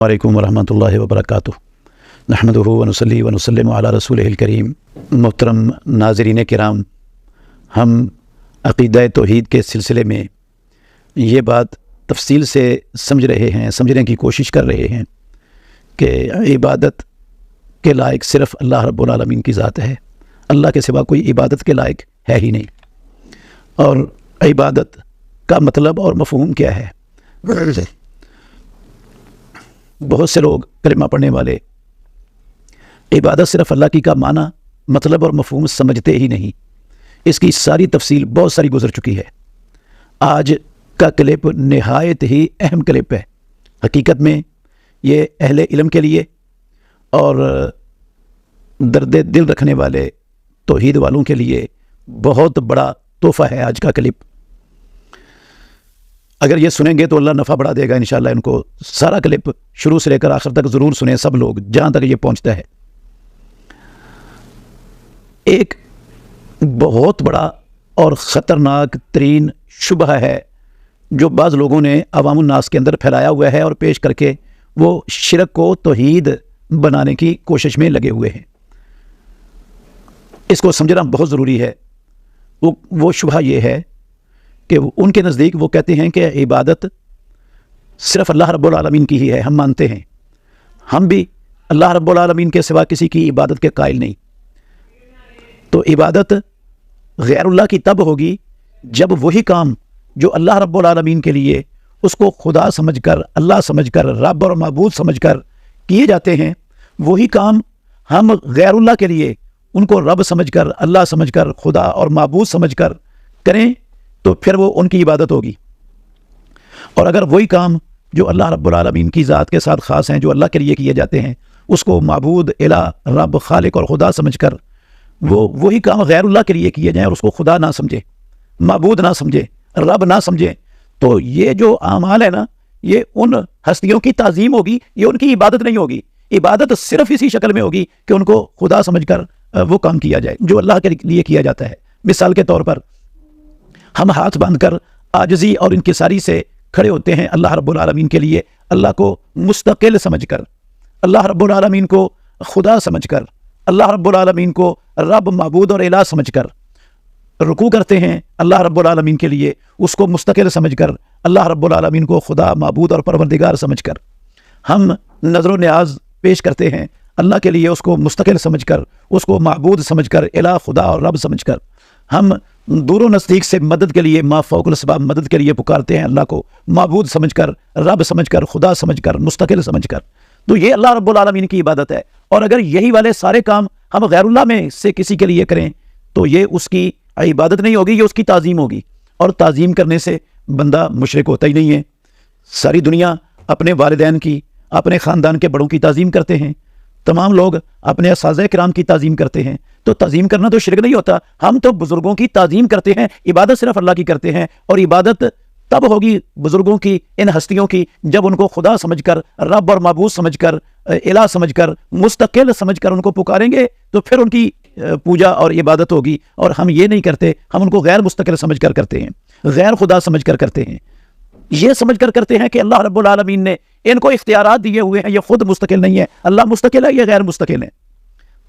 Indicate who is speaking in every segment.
Speaker 1: علیکم ورحمۃ اللہ وبرکاتہ۔ نحمدہ ونصلی ونسلم علی رسولہ الکریم۔ محترم ناظرین کرام، ہم عقیدہ توحید کے سلسلے میں یہ بات تفصیل سے سمجھنے کی کوشش کر رہے ہیں کہ عبادت کے لائق صرف اللہ رب العالمین کی ذات ہے، اللہ کے سوا کوئی عبادت کے لائق ہے ہی نہیں۔ اور عبادت کا مطلب اور مفہوم کیا ہے؟ بہت سے لوگ کلمہ پڑھنے والے عبادت صرف اللہ کی کا معنی، مطلب اور مفہوم سمجھتے ہی نہیں۔ اس کی ساری تفصیل بہت ساری گزر چکی ہے۔ آج کا کلپ نہایت ہی اہم کلپ ہے۔ حقیقت میں یہ اہل علم کے لیے اور درد دل رکھنے والے توحید والوں کے لیے بہت بڑا تحفہ ہے آج کا کلپ۔ اگر یہ سنیں گے تو اللہ نفع بڑھا دے گا انشاءاللہ۔ ان کو سارا کلپ شروع سے لے کر آخر تک ضرور سنیں سب لوگ، جہاں تک یہ پہنچتا ہے۔ ایک بہت بڑا اور خطرناک ترین شبہ ہے جو بعض لوگوں نے عوام الناس کے اندر پھیلایا ہوا ہے اور پیش کر کے وہ شرک کو توحید بنانے کی کوشش میں لگے ہوئے ہیں۔ اس کو سمجھنا بہت ضروری ہے۔ وہ شبہ یہ ہے کہ ان کے نزدیک وہ کہتے ہیں کہ عبادت صرف اللہ رب العالمین کی ہی ہے۔ ہم مانتے ہیں، ہم بھی اللہ رب العالمین کے سوا کسی کی عبادت کے قائل نہیں۔ تو عبادت غیر اللہ کی تب ہوگی جب وہی کام جو اللہ رب العالمین کے لیے اس کو خدا سمجھ کر، اللہ سمجھ کر، رب اور معبود سمجھ کر کیے جاتے ہیں، وہی کام ہم غیر اللہ کے لیے ان کو رب سمجھ کر، اللہ سمجھ کر، خدا اور معبود سمجھ کر کریں تو پھر وہ ان کی عبادت ہوگی۔ اور اگر وہی کام جو اللہ رب العالمین کی ذات کے ساتھ خاص ہیں، جو اللہ کے لیے کیے جاتے ہیں، اس کو معبود، الہ، رب، خالق اور خدا سمجھ کر وہی کام غیر اللہ کے لیے کیے جائیں اور اس کو خدا نہ سمجھے، معبود نہ سمجھے، رب نہ سمجھے، تو یہ جو اعمال ہے نا، یہ ان ہستیوں کی تعظیم ہوگی، یہ ان کی عبادت نہیں ہوگی۔ عبادت صرف اسی شکل میں ہوگی کہ ان کو خدا سمجھ کر وہ کام کیا جائے جو اللہ کے لیے کیا جاتا ہے۔ مثال کے طور پر ہم ہاتھ باندھ کر عاجزی اور انکساری سے کھڑے ہوتے ہیں اللہ رب العالمین کے لیے، اللہ کو مستقل سمجھ کر، اللہ رب العالمین کو خدا سمجھ کر، اللہ رب العالمین کو رب، معبود اور الہ سمجھ کر رکوع کرتے ہیں اللہ رب العالمین کے لیے، اس کو مستقل سمجھ کر، اللہ رب العالمین کو خدا، معبود اور پروردگار سمجھ کر۔ ہم نظر و نیاز پیش کرتے ہیں اللہ کے لیے، اس کو مستقل سمجھ کر، اس کو معبود سمجھ کر، الہ، خدا اور رب سمجھ کر۔ ہم دور و نزدیک سے مدد کے لیے، ما فوق الاسباب مدد کے لیے پکارتے ہیں اللہ کو، معبود سمجھ کر، رب سمجھ کر، خدا سمجھ کر، مستقل سمجھ کر۔ تو یہ اللہ رب العالمین کی عبادت ہے۔ اور اگر یہی والے سارے کام ہم غیر اللہ میں سے کسی کے لیے کریں تو یہ اس کی عبادت نہیں ہوگی، یہ اس کی تعظیم ہوگی۔ اور تعظیم کرنے سے بندہ مشرک ہوتا ہی نہیں ہے۔ ساری دنیا اپنے والدین کی، اپنے خاندان کے بڑوں کی تعظیم کرتے ہیں، تمام لوگ اپنے اساتذہ کرام کی تعظیم کرتے ہیں، تو تعظیم کرنا تو شرک نہیں ہوتا۔ ہم تو بزرگوں کی تعظیم کرتے ہیں، عبادت صرف اللہ کی کرتے ہیں۔ اور عبادت تب ہوگی بزرگوں کی، ان ہستیوں کی، جب ان کو خدا سمجھ کر، رب اور معبود سمجھ کر، الہ سمجھ کر، مستقل سمجھ کر ان کو پکاریں گے تو پھر ان کی پوجا اور عبادت ہوگی۔ اور ہم یہ نہیں کرتے، ہم ان کو غیر مستقل سمجھ کر کرتے ہیں، غیر خدا سمجھ کر کرتے ہیں، یہ سمجھ کر کرتے ہیں کہ اللہ رب العالمین نے ان کو اختیارات دیے ہوئے ہیں، یہ خود مستقل نہیں ہے، اللہ مستقل ہے، یہ غیر مستقل ہے۔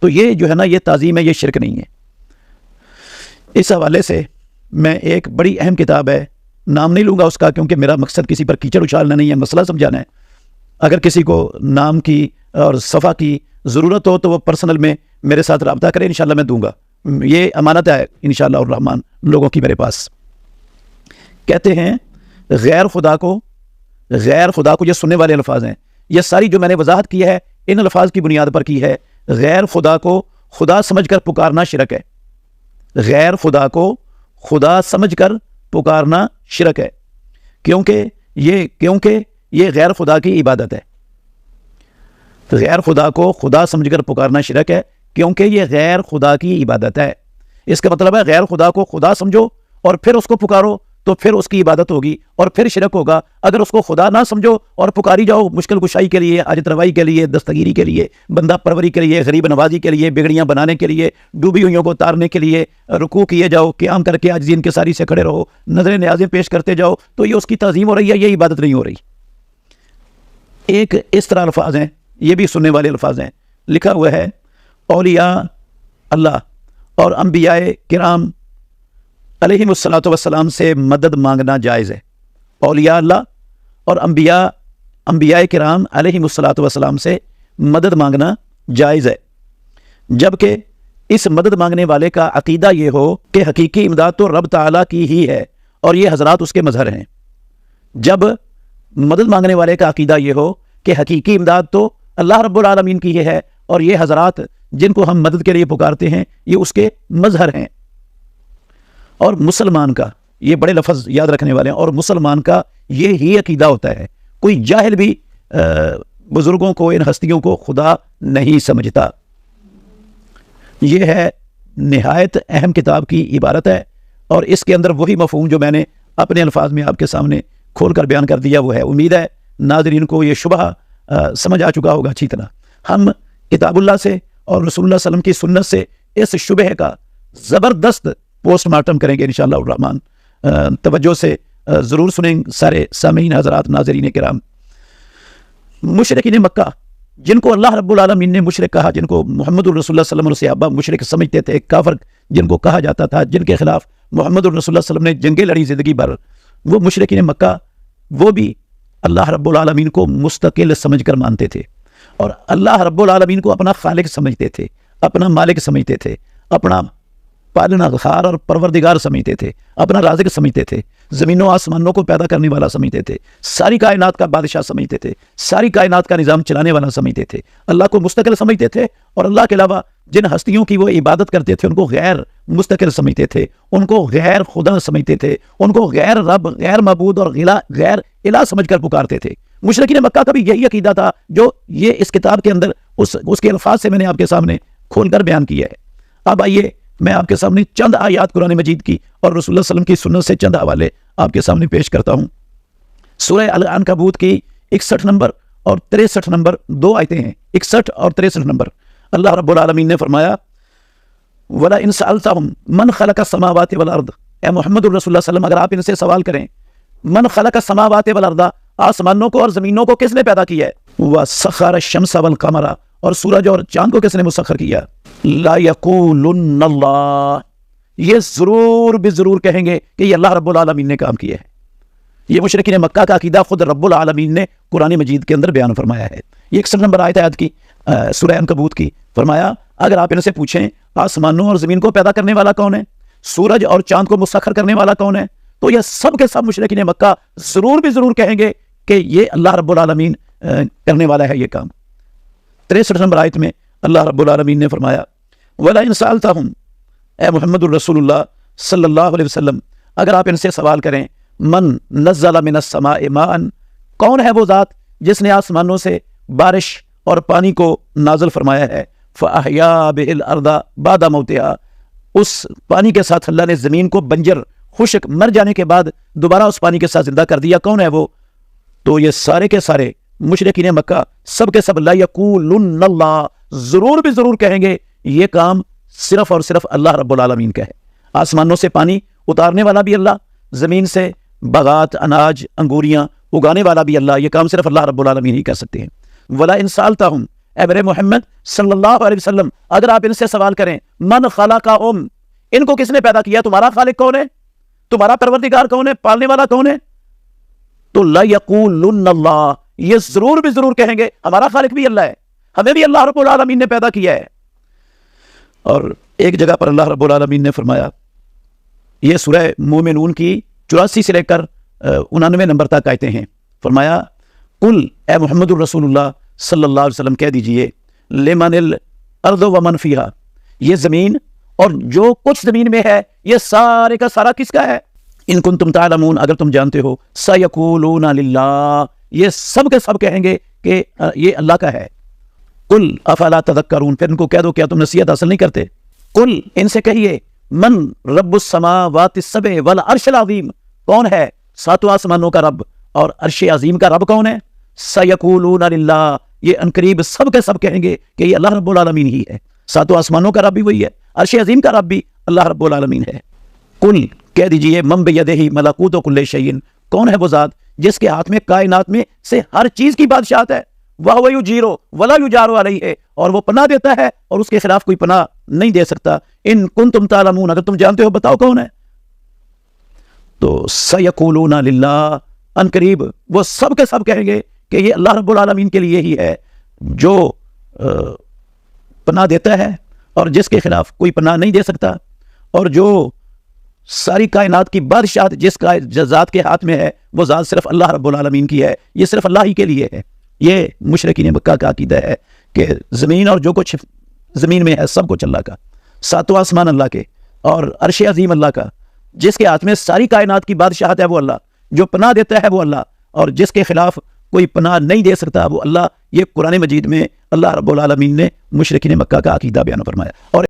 Speaker 1: تو یہ جو ہے نا، یہ تعظیم ہے، یہ شرک نہیں ہے۔ اس حوالے سے میں ایک بڑی اہم کتاب ہے، نام نہیں لوں گا اس کا کیونکہ میرا مقصد کسی پر کیچڑ اچھالنا نہیں ہے، مسئلہ سمجھانا ہے۔ اگر کسی کو نام کی اور صفحہ کی ضرورت ہو تو وہ پرسنل میں میرے ساتھ رابطہ کرے، انشاءاللہ میں دوں گا۔ یہ امانت ہے انشاءاللہ الرحمن لوگوں کی میرے پاس۔ کہتے ہیں غیر خدا کو یہ سننے والے الفاظ ہیں، یہ ساری جو میں نے وضاحت کی ہے ان الفاظ کی بنیاد پر کی ہے۔ غیر خدا کو خدا سمجھ کر پکارنا شرک ہے، غیر خدا کو خدا سمجھ کر پکارنا شرک ہے، کیونکہ یہ غیر خدا کی عبادت ہے۔ غیر خدا کو خدا سمجھ کر پکارنا شرک ہے کیونکہ یہ غیر خدا کی عبادت ہے۔ اس کا مطلب ہے غیر خدا کو خدا سمجھو اور پھر اس کو پکارو تو پھر اس کی عبادت ہوگی اور پھر شرک ہوگا۔ اگر اس کو خدا نہ سمجھو اور پکاری جاؤ مشکل کشائی کے لیے، حاجت روائی کے لیے، دستگیری کے لیے، بندہ پروری کے لیے، غریب نوازی کے لیے، بگڑیاں بنانے کے لیے، ڈوبی ہوئیوں کو تارنے کے لیے، رکوع کیے جاؤ، قیام کر کے عاجزی انکساری سے کھڑے رہو، نظر نیازیں پیش کرتے جاؤ، تو یہ اس کی تعظیم ہو رہی ہے، یہ عبادت نہیں ہو رہی۔ ایک اس طرح الفاظ ہیں، یہ بھی سننے والے الفاظ ہیں، لکھا ہوا ہے اولیاء اللہ اور انبیاء کرام علیہم الصلاۃ والسلام سے مدد مانگنا جائز ہے۔ اولیاء اللہ اور انبیاء کرام علیہم الصلاۃ والسلام سے مدد مانگنا جائز ہے، جبکہ اس مدد مانگنے والے کا عقیدہ یہ ہو کہ حقیقی امداد تو رب تعالیٰ کی ہی ہے اور یہ حضرات اس کے مظہر ہیں۔ جب مدد مانگنے والے کا عقیدہ یہ ہو کہ حقیقی امداد تو اللہ رب العالمین کی ہی ہے اور یہ حضرات جن کو ہم مدد کے لیے پکارتے ہیں یہ اس کے مظہر ہیں۔ اور مسلمان کا، یہ بڑے لفظ یاد رکھنے والے ہیں، اور مسلمان کا یہ ہی عقیدہ ہوتا ہے۔ کوئی جاہل بھی بزرگوں کو، ان ہستیوں کو خدا نہیں سمجھتا۔ یہ ہے نہایت اہم کتاب کی عبارت ہے، اور اس کے اندر وہی مفہوم جو میں نے اپنے الفاظ میں آپ کے سامنے کھول کر بیان کر دیا وہ ہے۔ امید ہے ناظرین کو یہ شبہ سمجھ آ چکا ہوگا اچھی طرح۔ ہم کتاب اللہ سے اور رسول اللہ صلی اللہ علیہ وسلم کی سنت سے اس شبہ کا زبردست پوسٹ مارٹم کریں گے انشاءاللہ الرحمن۔ توجہ سے ضرور سنیں سارے سامعین حضرات، ناظرین کرام۔ مشرکین مکہ جن کو اللہ رب العالمین نے مشرک کہا، جن کو محمد الرسول اللہ صلی اللہ علیہ وسلم اور صحابہ مشرک سمجھتے تھے، کافر جن کو کہا جاتا تھا، جن کے خلاف محمد الرسول اللہ صلی اللہ علیہ وسلم نے جنگیں لڑی زندگی بھر، وہ مشرکین مکہ وہ بھی اللہ رب العالمین کو مستقل سمجھ کر مانتے تھے، اور اللہ رب العالمین کو اپنا خالق سمجھتے تھے، اپنا مالک سمجھتے تھے، اپنا پالنا خار اور پروردگار سمجھتے تھے، اپنا رازق سمجھتے تھے، زمینوں آسمانوں کو پیدا کرنے والا سمجھتے تھے، ساری کائنات کا بادشاہ سمجھتے تھے، ساری کائنات کا نظام چلانے والا سمجھتے تھے، اللہ کو مستقل سمجھتے تھے، اور اللہ کے علاوہ جن ہستیوں کی وہ عبادت کرتے تھے ان کو غیر مستقل سمجھتے تھے، ان کو غیر خدا سمجھتے تھے، ان کو غیر رب، غیر معبود اور غیر الہ سمجھ کر پکارتے تھے۔ مشرکین مکہ کا بھی یہی عقیدہ تھا جو یہ اس کتاب کے اندر اس کے الفاظ سے میں نے آپ کے سامنے کھول کر بیان کیا ہے۔ اب آئیے میں آپ کے سامنے چند آیات قرآن مجید کی اور رسول اللہ صلی اللہ علیہ وسلم کی سنت سے چند حوالے آپ کے سامنے پیش کرتا ہوں۔ سورہ العنکبوت کی 61 نمبر اور 63 نمبر دو آیتیں ہیں، 61 اور 63 نمبر۔ اللہ رب العالمین نے فرمایا وَلَئِنْ سَأَلْتَهُمْ مَنْ خَلَقَ السَّمَاوَاتِ وَالْأَرْضَ، اے محمد الرسول اللہ صلی اللہ علیہ وسلم اگر آپ ان سے سوال کریں من خلق السماوات والارض، آسمانوں کو اور زمینوں کو کس نے پیدا کیا ہے، وَسَخَّرَ الشَّمْسَ وَالْقَمَرَ، اور سورج اور چاند کو کس نے مسخر کیا، لا یقولن اللہ، یہ ضرور بھی ضرور کہیں گے کہ یہ اللہ رب العالمین نے کام کیا ہے۔ یہ مشرکین مکہ کا عقیدہ خود رب العالمین نے قرآن مجید کے اندر بیان فرمایا ہے۔ یہ 61 نمبر آیت کی سورہ عنکبوت کی، فرمایا اگر آپ ان سے پوچھیں آسمانوں اور زمین کو پیدا کرنے والا کون ہے، سورج اور چاند کو مسخر کرنے والا کون ہے، تو یہ سب کے سب مشرکین مکہ ضرور بھی ضرور کہیں گے کہ یہ اللہ رب العالمین کرنے والا ہے یہ کام۔ 63 نمبر آیت میں اللہ رب العالمین نے فرمایا وَلَئِنْ سَأَلْتَهُمْ، اے محمد الرسول اللہ صلی اللہ علیہ وسلم اگر آپ ان سے سوال کریں من نزل من السماء ماء، کون ہے وہ ذات جس نے آسمانوں سے بارش اور پانی کو نازل فرمایا ہے، فَأَحْيَا بِهِ الْأَرْضَ بَعْدَ مَوْتِهَا، اس پانی کے ساتھ اللہ نے زمین کو بنجر خشک مر جانے کے بعد دوبارہ اس پانی کے ساتھ زندہ کر دیا، کون ہے وہ؟ تو یہ سارے کے سارے مشرکین مکہ سب کے سب لا یقولن اللہ، ضرور بھی ضرور کہیں گے یہ کام صرف اور صرف اللہ رب العالمین کا ہے۔ آسمانوں سے پانی اتارنے والا بھی اللہ، زمین سے باغات، اناج، انگوریاں اگانے والا بھی اللہ، یہ کام صرف اللہ رب العالمین ہی کر سکتے ہیں۔ وَلَئِنْ سَأَلْتَهُمْ، اے میرے محمد صلی اللہ علیہ وسلم اگر آپ ان سے سوال کریں من خلقہم، ان کو کس نے پیدا کیا، تمہارا خالق کون ہے، تمہارا پروردگار کون ہے، پالنے والا کون ہے، تو لا یقولن اللہ، یہ ضرور بھی ضرور کہیں گے ہمارا خالق بھی اللہ ہے، ہمیں بھی اللہ رب العالمین نے پیدا کیا ہے۔ اور ایک جگہ پر اللہ رب العالمین نے فرمایا، یہ سورہ مومنون کی 84 سے لے کر 99 نمبر تک آیتیں ہیں، فرمایا قل، اے محمد الرسول اللہ صلی اللہ علیہ وسلم کہہ دیجئے لمن الارض ومن فیہا، یہ زمین اور جو کچھ زمین میں ہے یہ سارے کا سارا کس کا ہے، ان کنتم تعلمون، اگر تم جانتے ہو، سیقولون للہ، یہ سب کے سب کہیں گے کہ یہ اللہ کا ہے۔ قل افلا تذکرون، پھر ان کو کہہ دو کیا تم نصیحت حاصل نہیں کرتے، قل ان سے کہیے من رب السماوات السبع والعرش العظیم، کون ہے ساتوں آسمانوں کا رب اور عرش عظیم کا رب کون ہے، سیقولون للہ، یہ انقریب سب کے سب کہیں گے کہ یہ اللہ رب العالمین ہی ہے، ساتوں آسمانوں کا رب بھی وہی ہے، عرش عظیم کا رب بھی اللہ رب العالمین ہے۔ قل کہہ دیجئے من بیدہ ملکوت کل شیء، کون ہے وہ ذات جس کے ہاتھ میں کائنات میں سے ہر چیز کی بادشاہت ہے، وَهُوَ يُجِيرُ وَلَا يُجَارُ عَلَيْهِ، اور وہ پناہ دیتا ہے اور اس کے خلاف کوئی پناہ نہیں دے سکتا۔ ان کنتم تعلمون، اگر تم جانتے ہو بتاؤ کون ہے؟ تو سَيَقُولُونَ لِلَّهِ، ان قریب وہ سب کے سب کہیں گے کہ یہ اللہ رب العالمین کے لیے ہی ہے جو پناہ دیتا ہے اور جس کے خلاف کوئی پناہ نہیں دے سکتا، اور جو ساری کائنات کی بادشاہت جس کا ذات کے ہاتھ میں ہے وہ ذات صرف اللہ رب العالمین کی ہے، یہ صرف اللہ ہی کے لیے ہے۔ یہ مشرکین مکہ کا عقیدہ ہے کہ زمین اور جو کچھ زمین میں ہے سب کچھ اللہ کا، ساتواں آسمان اللہ کے اور عرش عظیم اللہ کا، جس کے ہاتھ میں ساری کائنات کی بادشاہت ہے وہ اللہ، جو پناہ دیتا ہے وہ اللہ، اور جس کے خلاف کوئی پناہ نہیں دے سکتا وہ اللہ۔ یہ قرآن مجید میں اللہ رب العالمین نے مشرکین مکہ کا عقیدہ بیان فرمایا۔ اور